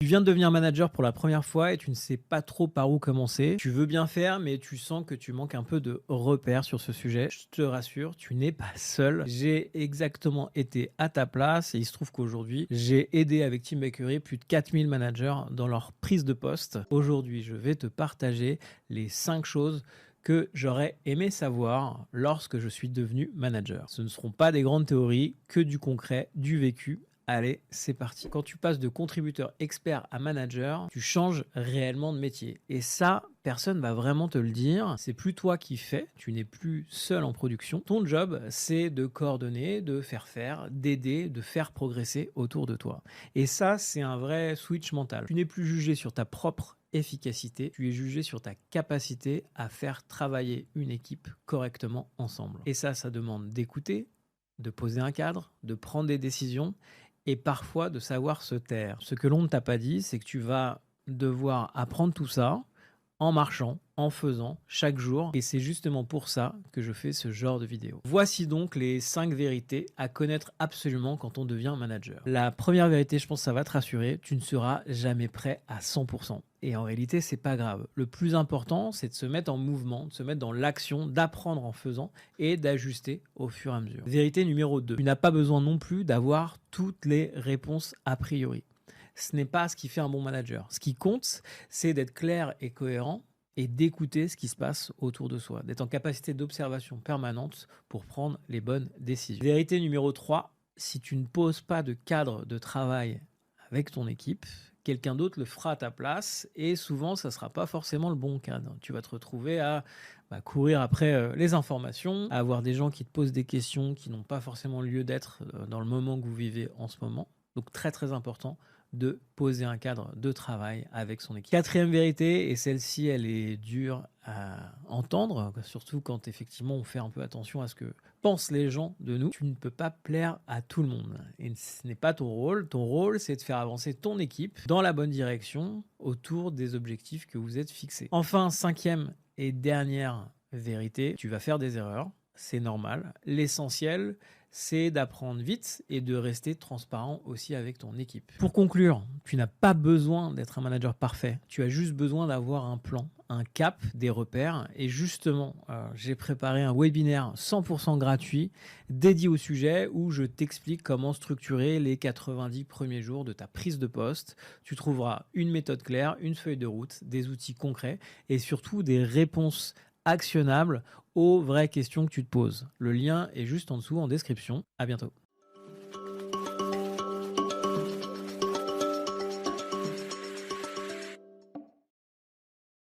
Tu viens de devenir manager pour la première fois et tu ne sais pas trop par où commencer. Tu veux bien faire, mais tu sens que tu manques un peu de repères sur ce sujet. Je te rassure, tu n'es pas seul. J'ai exactement été à ta place et il se trouve qu'aujourd'hui, j'ai aidé avec Team Bakery plus de 4000 managers dans leur prise de poste. Aujourd'hui, je vais te partager les 5 choses que j'aurais aimé savoir lorsque je suis devenu manager. Ce ne seront pas des grandes théories, que du concret, du vécu. Allez, c'est parti. Quand tu passes de contributeur expert à manager, tu changes réellement de métier. Et ça, personne va vraiment te le dire. C'est plus toi qui fais, tu n'es plus seul en production. Ton job, c'est de coordonner, de faire, d'aider, de faire progresser autour de toi. Et ça, c'est un vrai switch mental. Tu n'es plus jugé sur ta propre efficacité, tu es jugé sur ta capacité à faire travailler une équipe correctement ensemble. Et ça demande d'écouter, de poser un cadre, de prendre des décisions et parfois de savoir se taire. Ce que l'on ne t'a pas dit, c'est que tu vas devoir apprendre tout ça en marchant, en faisant chaque jour. Et c'est justement pour ça que je fais ce genre de vidéo. Voici donc les 5 vérités à connaître absolument quand on devient manager. La première vérité, je pense que ça va te rassurer, tu ne seras jamais prêt à 100%. Et en réalité, c'est pas grave. Le plus important, c'est de se mettre en mouvement, de se mettre dans l'action, d'apprendre en faisant et d'ajuster au fur et à mesure. Vérité numéro 2, tu n'as pas besoin non plus d'avoir toutes les réponses a priori. Ce n'est pas ce qui fait un bon manager. Ce qui compte, c'est d'être clair et cohérent et d'écouter ce qui se passe autour de soi, d'être en capacité d'observation permanente pour prendre les bonnes décisions. Vérité numéro 3, si tu ne poses pas de cadre de travail avec ton équipe, quelqu'un d'autre le fera à ta place et souvent, ça ne sera pas forcément le bon cadre. Tu vas te retrouver à courir après les informations, à avoir des gens qui te posent des questions qui n'ont pas forcément lieu d'être dans le moment que vous vivez en ce moment. Donc très très important de poser un cadre de travail avec son équipe. Quatrième vérité, et celle-ci elle est dure à entendre, surtout quand effectivement on fait un peu attention à ce que pensent les gens de nous, tu ne peux pas plaire à tout le monde. Et ce n'est pas ton rôle. Ton rôle, c'est de faire avancer ton équipe dans la bonne direction autour des objectifs que vous êtes fixés. Enfin, cinquième et dernière vérité, tu vas faire des erreurs. C'est normal. L'essentiel, c'est d'apprendre vite et de rester transparent aussi avec ton équipe. Pour conclure, tu n'as pas besoin d'être un manager parfait. Tu as juste besoin d'avoir un plan, un cap, des repères. Et justement, j'ai préparé un webinaire 100% gratuit dédié au sujet où je t'explique comment structurer les 90 premiers jours de ta prise de poste. Tu trouveras une méthode claire, une feuille de route, des outils concrets et surtout des réponses actionnables aux vraies questions que tu te poses. Le lien est juste en dessous en description. À bientôt.